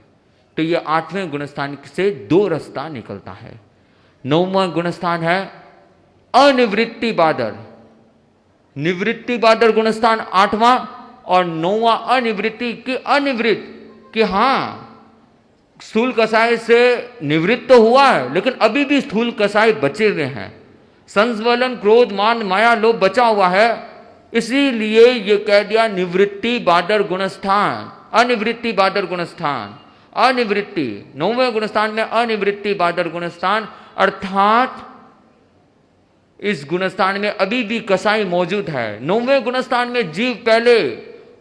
तो ये 8वें गुणस्थान से 2 रास्ता निकलता है। 9वां गुणस्थान है अनिवृत्ति बादर। निवृत्ति बादर गुणस्थान 8वां और 9वां अनिवृत्ति की अनिवृत्त कि हाँ, स्थूल कसाय से निवृत्त तो हुआ है लेकिन अभी भी स्थूल कसाय बचे हुए हैं। संस्वलन, क्रोध, मान, माया, लोभ बचा हुआ है। इसीलिए ये कह दिया निवृत्ति बादर गुणस्थान, अनिवृत्ति बादर गुणस्थान। अनिवृत्ति 9वें गुणस्थान में अनिवृत्ति बादर गुणस्थान, अर्थात इस गुणस्थान में अभी भी कसाई मौजूद है। 9वें गुणस्थान में जीव पहले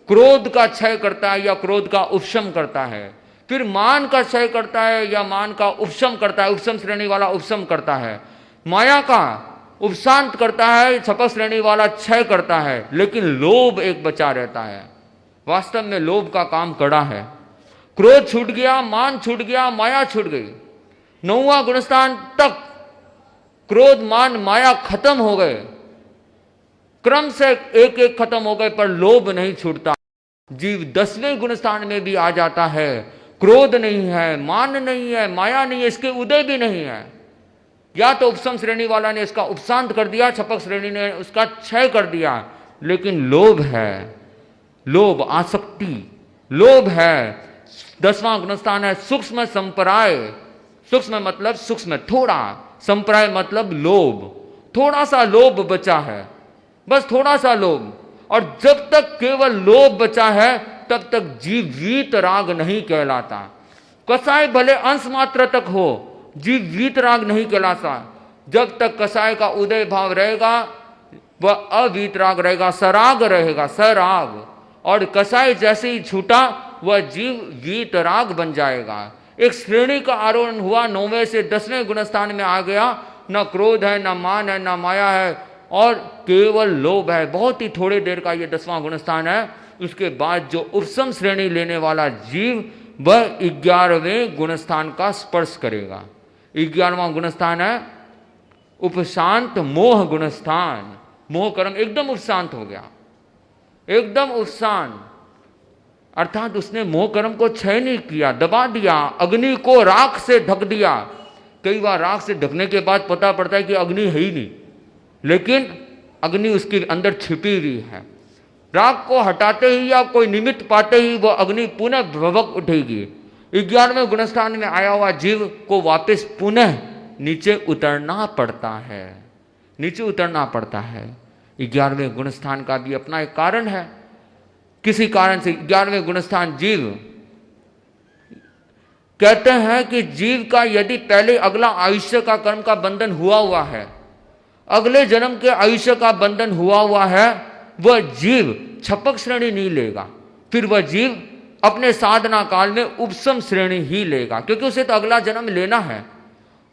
क्रोध का क्षय करता है या क्रोध का उपशम करता है, फिर मान का क्षय करता है या मान का उपशम करता है, उपशम श्रेणी वाला उपशम करता है, माया का उपशांत करता है, छपक श्रेणी वाला क्षय करता है, लेकिन लोभ एक बचा रहता है। वास्तव में लोभ का काम कड़ा है। क्रोध छूट गया, मान छूट गया, माया छूट गई। 9वां गुणस्थान तक क्रोध, मान, माया खत्म हो गए, क्रम से एक एक खत्म हो गए, पर लोभ नहीं छूटता। जीव 10वें गुणस्थान में भी आ जाता है। क्रोध नहीं है, मान नहीं है, माया नहीं है, इसके उदय भी नहीं है। या तो उपशम श्रेणी वाला ने इसका उपशांत कर दिया, छपक श्रेणी ने उसका क्षय कर दिया, लेकिन लोभ है, लोभ, आसक्ति, लोभ है। 10वां गुणस्थान है सूक्ष्म संपराय। सूक्ष्म मतलब सूक्ष्म, थोड़ा, संपराय मतलब लोभ। थोड़ा सा लोभ बचा है, बस थोड़ा सा लोभ। और जब तक केवल लोभ बचा है तब तक जीव वीत राग नहीं कहलाता। कसाय भले अंश मात्र तक हो, जीव वीत राग नहीं कहलाता। जब तक कसाय का उदय भाव रहेगा वह अवीत राग रहेगा, सराग रहेगा, सराग। और कसाय जैसे ही छूटा वह जीव वीत राग बन जाएगा। एक श्रेणी का आरोहण हुआ, 9वें से 10वें गुणस्थान में आ गया। न क्रोध है, न मान है, न माया है, और केवल लोभ है। बहुत ही थोड़ी देर का ये 10वां गुणस्थान है। उसके बाद जो उपशम श्रेणी लेने वाला जीव वह 11वें गुणस्थान का स्पर्श करेगा। 11वां गुणस्थान है उपशांत मोह गुणस्थान। मोह कर्म एकदम उपशांत हो गया, एकदम उपशांत, अर्थात उसने मोह कर्म को क्षय नहीं किया, दबा दिया, अग्नि को राख से ढक दिया। कई बार राख से ढकने के बाद पता पड़ता है कि अग्नि है ही नहीं, लेकिन अग्नि उसके अंदर छिपी हुई है। राख को हटाते ही या कोई निमित्त पाते ही वो अग्नि पुनः भभक उठेगी। 11वें गुणस्थान में आया हुआ जीव को वापस पुनः नीचे उतरना पड़ता है, नीचे उतरना पड़ता है। 11वें गुणस्थान का भी अपना एक कारण है। किसी कारण से 11वें गुणस्थान जीव, कहते हैं कि जीव का यदि पहले अगला आयुष्य का कर्म का बंधन हुआ है, अगले जन्म के आयुष्य का बंधन हुआ है, वह जीव छपक श्रेणी नहीं लेगा, फिर वह जीव अपने साधना काल में उपसम श्रेणी ही लेगा, क्योंकि उसे तो अगला जन्म लेना है,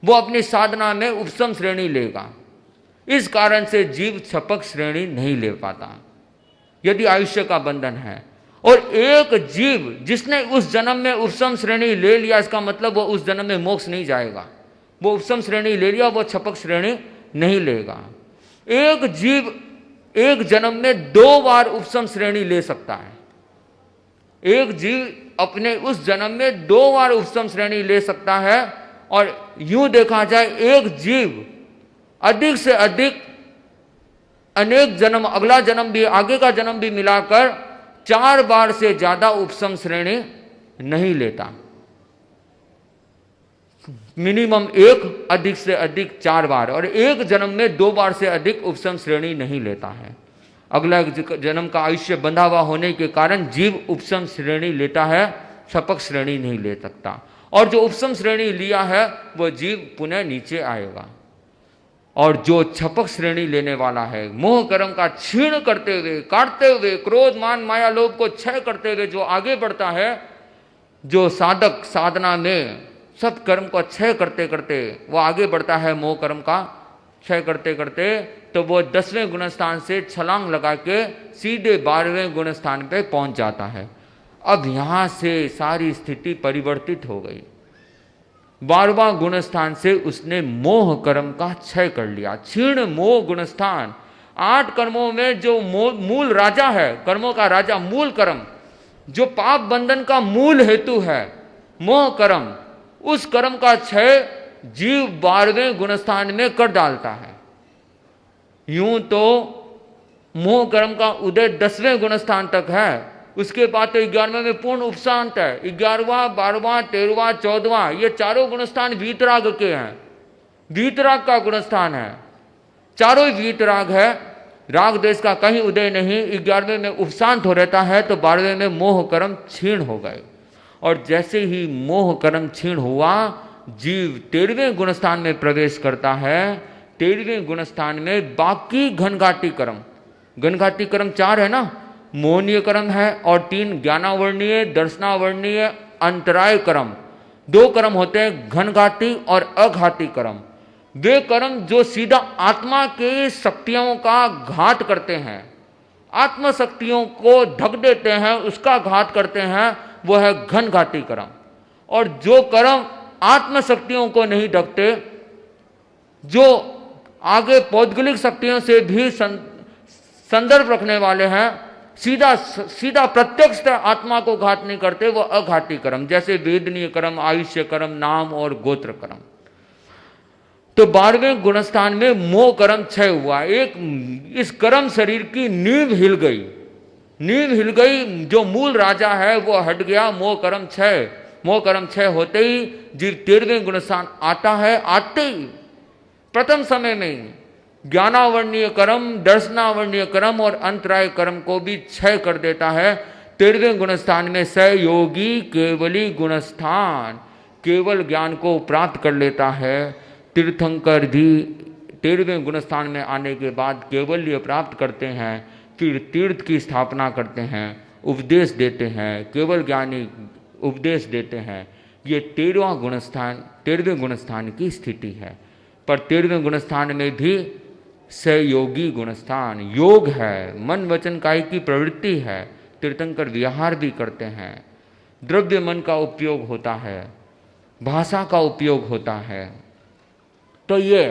वो अपनी साधना में उपसम श्रेणी लेगा। इस कारण से जीव छपक श्रेणी नहीं ले पाता यदि आयुष्य का बंधन है। और एक जीव जिसने उस जन्म में उपसम श्रेणी ले लिया, इसका मतलब वो उस जन्म में मोक्ष नहीं जाएगा। वो उपसम श्रेणी ले लिया, वो छपक श्रेणी नहीं लेगा। एक जीव एक जन्म में 2 बार उपसम श्रेणी ले सकता है। एक जीव अपने उस जन्म में 2 बार उपसम श्रेणी ले सकता है। और यूं देखा जाए, एक जीव अधिक से अधिक अनेक जन्म, अगला जन्म भी आगे का जन्म भी मिलाकर 4 बार से ज्यादा उपसम श्रेणी नहीं लेता। मिनिमम 1, अधिक से अधिक 4 बार, और एक जन्म में 2 बार से अधिक उपसम श्रेणी नहीं लेता है। अगला जन्म का आयुष्य बंधा हुआ होने के कारण जीव उपसम श्रेणी लेता है, छपक श्रेणी नहीं ले सकता। और जो उपसम श्रेणी लिया है वह जीव पुनः नीचे आएगा। और जो छपक श्रेणी लेने वाला है, मोह कर्म का छीण करते हुए, काटते हुए, क्रोध मान माया लोभ को क्षय करते हुए जो आगे बढ़ता है, जो साधक साधना में सब कर्म को क्षय करते करते वो आगे बढ़ता है, मोह कर्म का क्षय करते करते, तो वो 10वें गुणस्थान से छलांग लगा के सीधे 12वें गुणस्थान पे पहुंच जाता है। अब यहां से सारी स्थिति परिवर्तित हो गई। 12वां गुणस्थान से उसने मोह कर्म का क्षय कर लिया। क्षीण मोह गुणस्थान, 8 कर्मों में जो मूल राजा है, कर्मों का राजा, मूल कर्म, जो पाप बंधन का मूल हेतु है, मोह कर्म, उस कर्म का क्षय जीव 12वें गुणस्थान में कर डालता है। यूं तो मोह कर्म का उदय 10वें गुणस्थान तक है, उसके बाद तो 11वें में पूर्ण उपशांत है। 11वां, 12वां, 13वां, 14वां, ये चारों गुणस्थान वीतराग के हैं, वीतराग का गुणस्थान है, चारों ही वीतराग है। राग देश का कहीं उदय नहीं। 11वें में उपशांत हो रहता है, तो 12वें में मोह कर्म क्षीण हो गए। और जैसे ही मोह कर्म क्षीण हुआ, जीव 13वें गुणस्थान में प्रवेश करता है। 13वें गुणस्थान में बाकी घनघाटी कर्म, घनघाटी कर्म 4 है ना, मोहनीय कर्म है, और 3 ज्ञानावर्णीय, दर्शनावर्णीय, अंतराय कर्म। 2 कर्म होते हैं घनघाटी और अघाती कर्म। वे कर्म जो सीधा आत्मा के शक्तियों का घात करते हैं, आत्म शक्तियों को ढक देते हैं, उसका घात करते हैं, वो है घनघाटी कर्म। और जो कर्म आत्म शक्तियों को नहीं ढकते, जो आगे पौद्गलिक शक्तियों से भी संदर्भ रखने वाले हैं, सीधा प्रत्यक्ष आत्मा को घात नहीं करते, वो अघाती कर्म, जैसे वेदनीय कर्म, आयुष्य कर्म, नाम और गोत्र कर्म। तो 12वें गुणस्थान में मोह कर्म क्षय हुआ। इस कर्म शरीर की नींव हिल गई, नींव हिल गई। जो मूल राजा है वो हट गया, मोह कर्म क्षय। मोह कर्म क्षय होते ही जीव 13वें गुणस्थान आता है। आते ही प्रथम समय में ज्ञानावर्णीय कर्म, दर्शनावर्णीय कर्म और अंतराय कर्म को भी क्षय कर देता है। 13वें गुणस्थान में सहयोगी केवली गुणस्थान, केवल ज्ञान को प्राप्त कर लेता है। तीर्थंकर भी 13वें गुणस्थान में आने के बाद केवल्य प्राप्त करते हैं, फिर तीर्थ की स्थापना करते हैं, उपदेश देते हैं, केवल ज्ञानी उपदेश देते हैं। ये 13वें गुणस्थान की स्थिति है। पर 13वें गुणस्थान में भी सहयोगी गुणस्थान, योग है, मन वचन काय की प्रवृत्ति है। तीर्थंकर विहार भी करते हैं, द्रव्य मन का उपयोग होता है, भाषा का उपयोग होता है। तो ये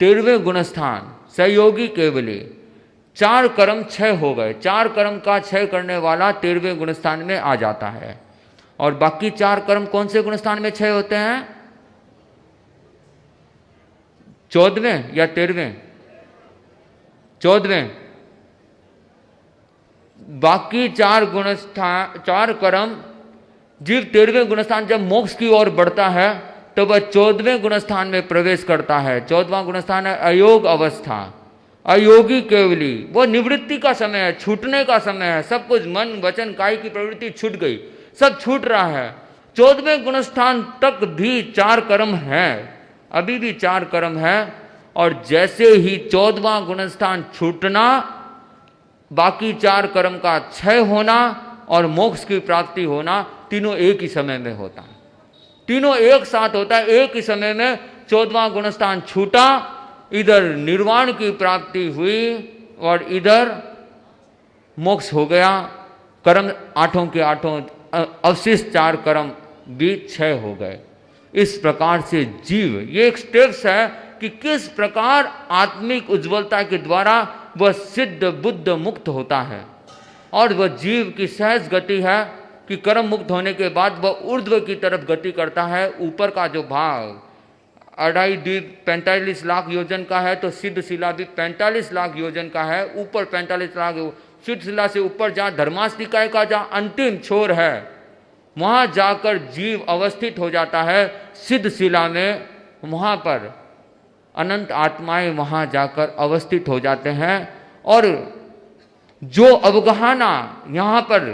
13वें गुणस्थान सहयोगी केवली, 4 कर्म क्षय हो गए। 4 कर्म का क्षय करने वाला 13वें गुणस्थान में आ जाता है। और बाकी 4 कर्म कौन से गुणस्थान में क्षय होते हैं? 14वें या 13वें? 14वें। बाकी 4 कर्म जीव 13वें गुणस्थान जब मोक्ष की ओर बढ़ता है तो वह 14वें गुणस्थान में प्रवेश करता है। 14वां गुणस्थान है अयोग अवस्था, अयोगी केवली। वो निवृत्ति का समय है, छूटने का समय है। सब कुछ मन वचन काय की प्रवृत्ति छूट गई, सब छूट रहा है। 14वें गुणस्थान तक भी 4 कर्म है, अभी भी 4 कर्म है। और जैसे ही 14वां गुणस्थान छूटना, बाकी 4 कर्म का क्षय होना और मोक्ष की प्राप्ति होना, तीनों एक ही समय में होता है। तीनों एक साथ होता है, एक ही समय में 14वां गुणस्थान छूटा, इधर निर्वाण की प्राप्ति हुई और इधर मोक्ष हो गया। कर्म 8 के 8 अवशिष्ट 4 कर्म भी क्षय हो गए। इस प्रकार से जीव, ये एक स्टेप्स है कि किस प्रकार आत्मिक उज्ज्वलता के द्वारा वह सिद्ध बुद्ध मुक्त होता है। और वह जीव की सहज गति है कि कर्म मुक्त होने के बाद वह ऊर्ध्व की तरफ गति करता है। ऊपर का जो भाग 2.5 द्वीप 45 लाख योजन का है, तो सिद्ध शिला भी 45 लाख योजन का है। ऊपर 45 लाख, सिद्ध शिला से ऊपर जहाँ धर्मास्तिकाय का जहाँ अंतिम छोर है, वहाँ जाकर जीव अवस्थित हो जाता है सिद्ध शिला में। वहाँ पर अनंत आत्माएं वहाँ जाकर अवस्थित हो जाते हैं। और जो अवगाहना यहाँ पर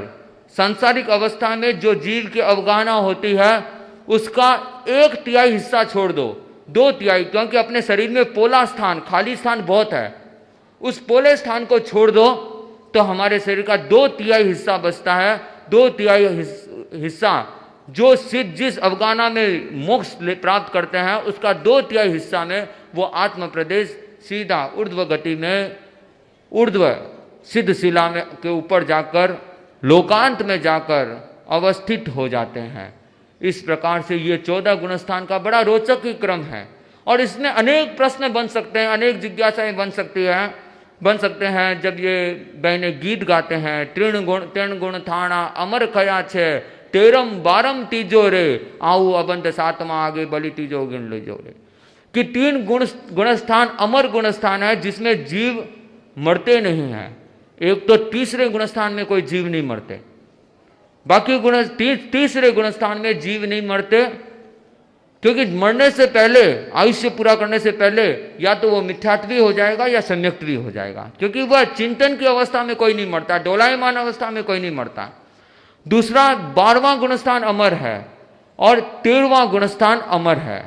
सांसारिक अवस्था में जो जीव की अवगाहना होती है, उसका 1/3 हिस्सा छोड़ दो, 2/3, क्योंकि अपने शरीर में पोला स्थान, खाली स्थान बहुत है, उस पोले स्थान को छोड़ दो तो हमारे शरीर का 2/3 हिस्सा बचता है। 2/3 हिस्सा जो सिद्ध जिस अवगाहना में मोक्ष प्राप्त करते हैं, उसका 2/3 हिस्सा में वो आत्म प्रदेश सीधा ऊर्ध्व गति में, ऊर्ध्व सिद्ध शिला में के ऊपर जाकर लोकांत में जाकर अवस्थित हो जाते हैं। इस प्रकार से ये 14 गुणस्थान का बड़ा रोचक ही क्रम है। और इसमें अनेक प्रश्न बन सकते हैं, अनेक जिज्ञासाएं बन सकते हैं। जब ये बहने गीत गाते हैं, तीर्ण गुण थाना अमर खया छे, 13 12 तीजो रे, आऊ अबंत 7वां आगे बलि तीजो गिन लीजो रे, कि 3 गुणस्थान अमर गुणस्थान है जिसमें जीव मरते नहीं हैं। एक तो तीसरे गुणस्थान में कोई जीव नहीं मरते, बाकी तीसरे गुणस्थान में जीव नहीं मरते, क्योंकि मरने से पहले, आयुष्य पूरा करने से पहले, या तो वो मिथ्यात्वी हो जाएगा या सम्यक्त्वी हो जाएगा, क्योंकि वह चिंतन की अवस्था में कोई नहीं मरता, डोलायमान अवस्था में कोई नहीं मरता। दूसरा 12वां गुणस्थान अमर है और 13वां गुणस्थान अमर है।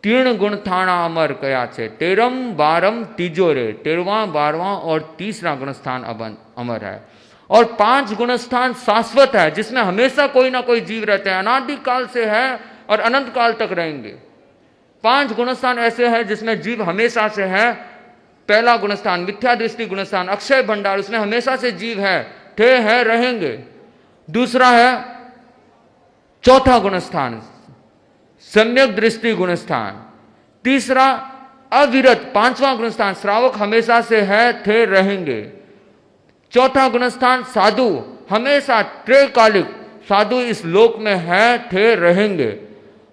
3 गुण थाना अमर कया छे, 13 12 तीजो रे, 13वां 12वां और तीसरा गुणस्थान अमर है। और 5 गुणस्थान शाश्वत है, जिसमें हमेशा कोई ना कोई जीव रहते हैं, अनादि काल से है और अनंत काल तक रहेंगे। 5 गुणस्थान ऐसे हैं जिसमें जीव हमेशा से है। पहला गुणस्थान मिथ्या दृष्टि गुणस्थान, अक्षय भंडार, उसमें हमेशा से जीव है, थे हैं, रहेंगे। दूसरा है चौथा गुणस्थान सम्यक दृष्टि गुणस्थान। तीसरा अविरत 5वां गुणस्थान श्रावक, हमेशा से है, थे, रहेंगे। चौथा गुणस्थान साधु, हमेशा त्रैकालिक साधु इस लोक में है, थे, रहेंगे।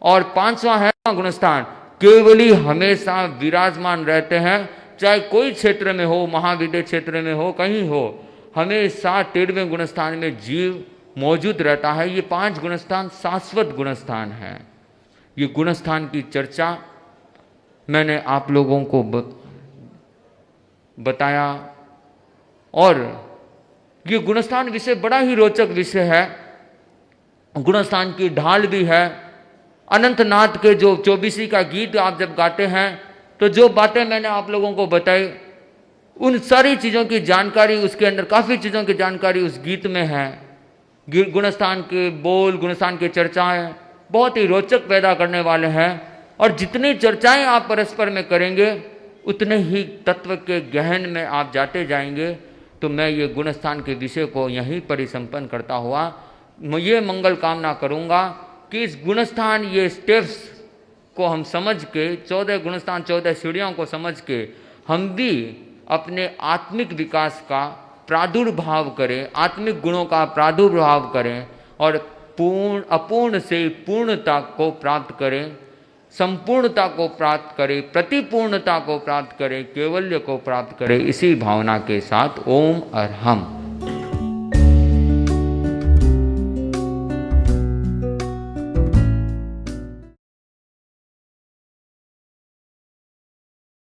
और 5वां है गुणस्थान केवली हमेशा विराजमान रहते हैं, चाहे कोई क्षेत्र में हो, महाविद्य क्षेत्र में हो, कहीं हो, हमेशा 13वें गुणस्थान में जीव मौजूद रहता है। ये 5 गुणस्थान शाश्वत गुणस्थान है। ये गुणस्थान की चर्चा मैंने आप लोगों को बताया। और ये गुणस्थान विषय बड़ा ही रोचक विषय है। गुणस्थान की ढाल भी है। अनंतनाथ के जो 24 का गीत आप जब गाते हैं, तो जो बातें मैंने आप लोगों को बताई, उन सारी चीज़ों की जानकारी उसके अंदर, काफ़ी चीज़ों की जानकारी उस गीत में है। गुणस्थान के बोल, गुणस्थान की चर्चाएं बहुत ही रोचक पैदा करने वाले हैं। और जितनी चर्चाएं आप परस्पर में करेंगे, उतने ही तत्व के गहन में आप जाते जाएंगे। तो मैं ये गुणस्थान के विषय को यहीं पर ही संपन्न करता हुआ मैं ये मंगल कामना करूँगा कि इस गुणस्थान, ये स्टेप्स को हम समझ के, 14 गुणस्थान 14 सीढ़ियों को समझ के, हम भी अपने आत्मिक विकास का प्रादुर्भाव करें, आत्मिक गुणों का प्रादुर्भाव करें और अपूर्ण से पूर्णता को प्राप्त करें, संपूर्णता को प्राप्त करें, प्रतिपूर्णता को प्राप्त करें, कैवल्य को प्राप्त करें। इसी भावना के साथ ओम अरहम।